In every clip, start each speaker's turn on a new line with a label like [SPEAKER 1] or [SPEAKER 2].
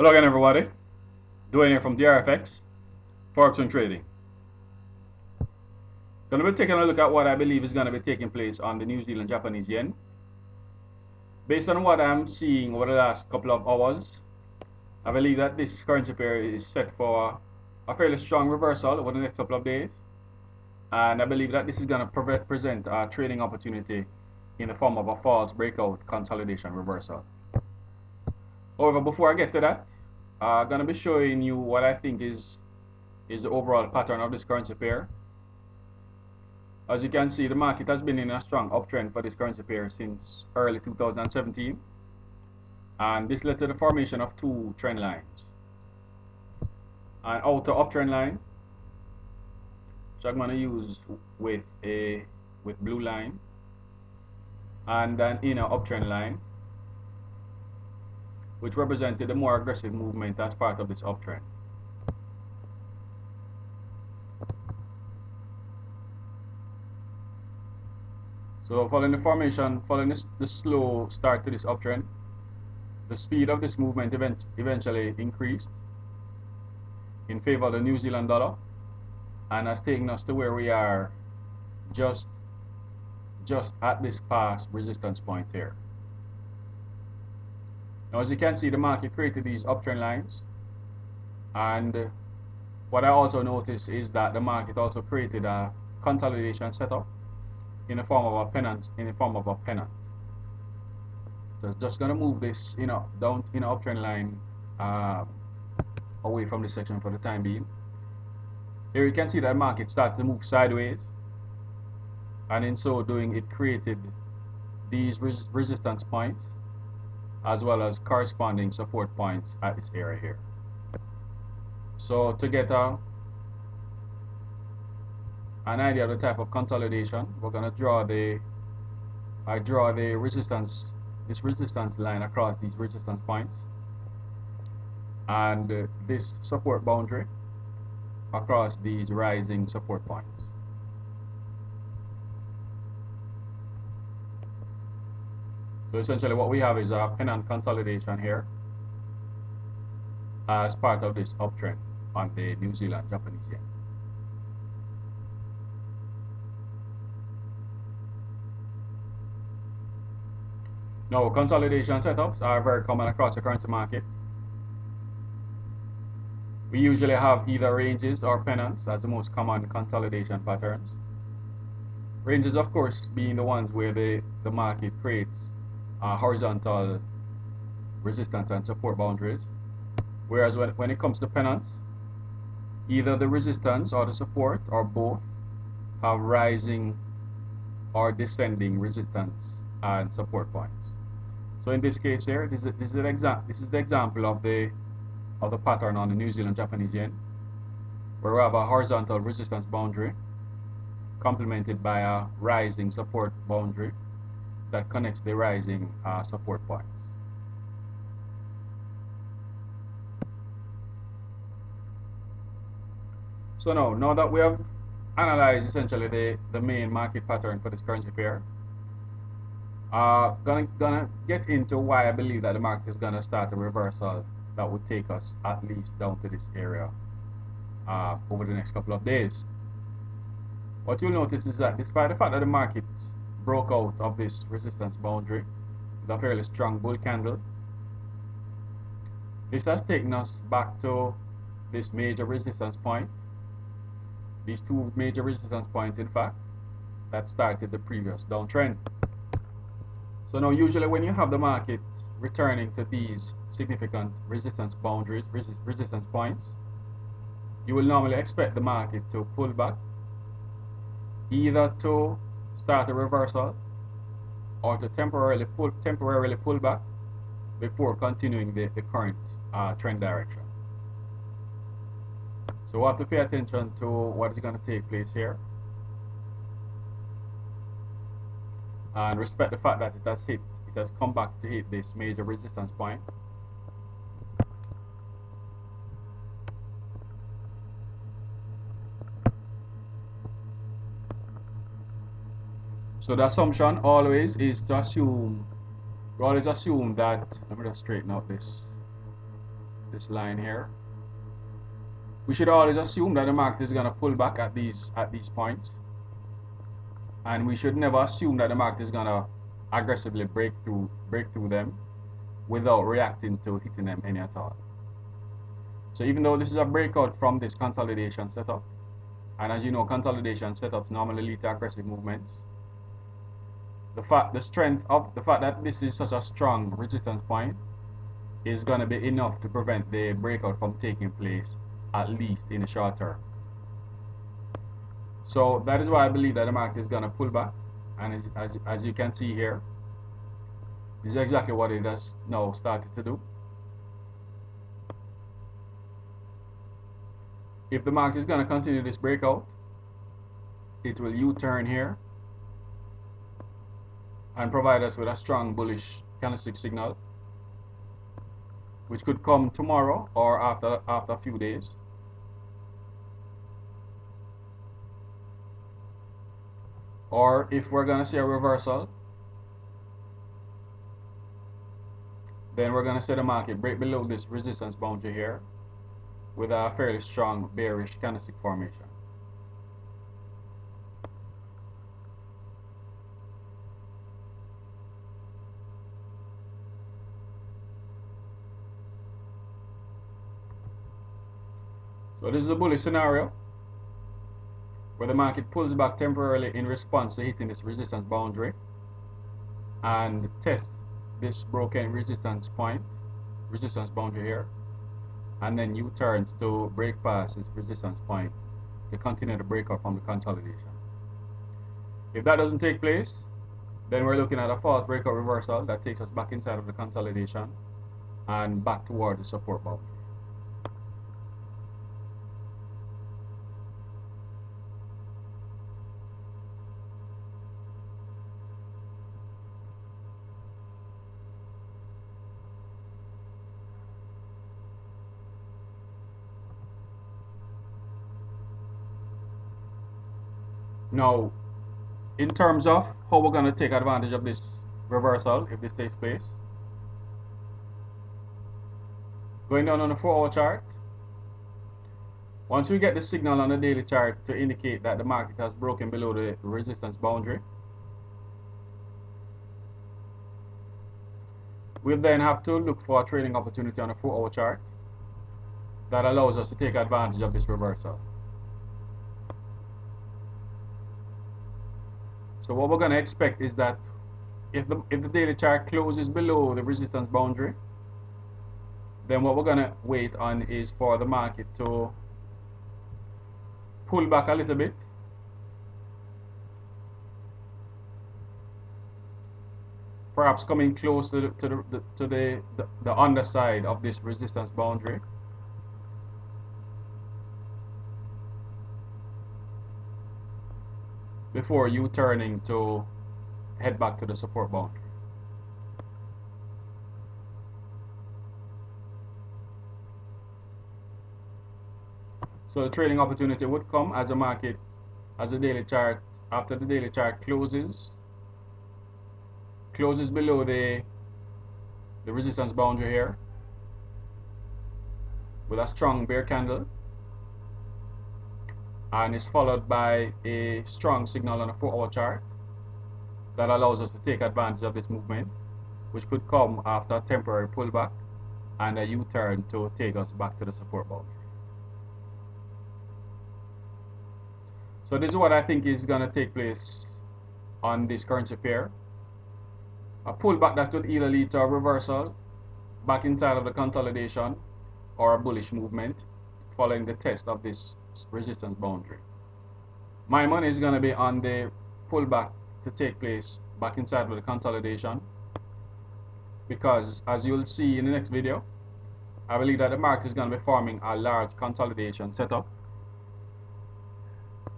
[SPEAKER 1] Hello again, everybody. Dwayne here from DRFX, Forex and Trading. Going to be taking a look at what I believe is going to be taking place on the New Zealand Japanese yen. Based on what I'm seeing over the last couple of hours, I believe that this currency pair is set for a fairly strong reversal over the next couple of days. And I believe that this is going to present a trading opportunity in the form of a false breakout consolidation reversal. However, before I get to that, I'm going to be showing you what I think is the overall pattern of this currency pair. As you can see, the market has been in a strong uptrend for this currency pair since early 2017, and this led to the formation of two trend lines: an outer uptrend line, which I'm going to use with blue line, and an inner uptrend line, which represented the more aggressive movement as part of this uptrend. So following the formation, following the slow start to this uptrend, the speed of this movement eventually increased in favor of the New Zealand dollar, and has taken us to where we are just at this past resistance point here. Now, as you can see, the market created these uptrend lines, and what I also noticed is that the market also created a consolidation setup in the form of a pennant. So it's just gonna move this, down in uptrend line away from this section for the time being. Here you can see that the market started to move sideways, and in so doing, it created these resistance points as well as corresponding support points at this area here. So to get an idea of the type of consolidation, we're gonna draw the resistance, this resistance line across these resistance points, and this support boundary across these rising support points. So essentially what we have is a pennant consolidation here as part of this uptrend on the New Zealand Japanese yen. Now, consolidation setups are very common across the currency market. We usually have either ranges or pennants as the most common consolidation patterns. Ranges, of course, being the ones where the market creates horizontal resistance and support boundaries. Whereas when it comes to pennants, either the resistance or the support or both have rising or descending resistance and support points. So in this case here, this is the example of the pattern on the New Zealand Japanese yen, where we have a horizontal resistance boundary complemented by a rising support boundary that connects the rising support points. So now that we have analyzed essentially the main market pattern for this currency pair, gonna get into why I believe that the market is gonna start a reversal that would take us at least down to this area over the next couple of days. What you'll notice is that despite the fact that the market broke out of this resistance boundary with a fairly strong bull candle, this has taken us back to this major resistance point, these two major resistance points in fact, that started the previous downtrend. So now usually when you have the market returning to these significant resistance boundaries, resistance points, you will normally expect the market to pull back, either to start a reversal or to temporarily pull back before continuing the current trend direction. So we have to pay attention to what is going to take place here, and respect the fact that it has come back to hit this major resistance point. So the assumption always is to assume, we always assume that, let me just straighten out this. this line here. We should always assume that the market is going to pull back at these points, and we should never assume that the market is going to aggressively break through them without reacting to hitting them any at all. So even though this is a breakout from this consolidation setup, and as you know, consolidation setups normally lead to aggressive movements, the fact that this is such a strong resistance point is going to be enough to prevent the breakout from taking place, at least in the short term. So that is why I believe that the market is going to pull back, and as you can see here, this is exactly what it has now started to do. If the market is going to continue this breakout, it will U-turn here and provide us with a strong bullish candlestick signal, which could come tomorrow or after a few days. Or if we're going to see a reversal, then we're going to see the market break below this resistance boundary here with a fairly strong bearish candlestick formation. So this is a bullish scenario where the market pulls back temporarily in response to hitting this resistance boundary and tests this broken resistance boundary here, and then U-turns to break past this resistance point to continue the breakout from the consolidation. If that doesn't take place, then we're looking at a false breakout reversal that takes us back inside of the consolidation and back toward the support boundary. Now, in terms of how we're going to take advantage of this reversal if this takes place, going down on the 4-hour chart, once we get the signal on the daily chart to indicate that the market has broken below the resistance boundary, we'll then have to look for a trading opportunity on the 4-hour chart that allows us to take advantage of this reversal. So what we're going to expect is that if the daily chart closes below the resistance boundary, then what we're going to wait on is for the market to pull back a little bit, perhaps coming close to the underside of this resistance boundary, before U-turning to head back to the support boundary. So the trading opportunity would come as the market, as the daily chart, after the daily chart closes below the resistance boundary here with a strong bear candle, and is followed by a strong signal on a 4-hour chart that allows us to take advantage of this movement, which could come after a temporary pullback and a U-turn to take us back to the support boundary. So this is what I think is going to take place on this currency pair. A pullback that would either lead to a reversal back inside of the consolidation or a bullish movement following the test of this resistance boundary. My money is going to be on the pullback to take place back inside of the consolidation, because as you'll see in the next video, I believe that the market is going to be forming a large consolidation setup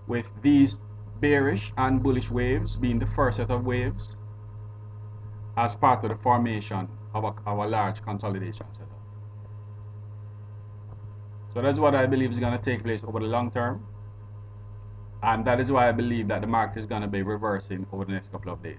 [SPEAKER 1] with these bearish and bullish waves being the first set of waves as part of the formation of a large consolidation setup. So that's what I believe is going to take place over the long term, and that is why I believe that the market is going to be reversing over the next couple of days.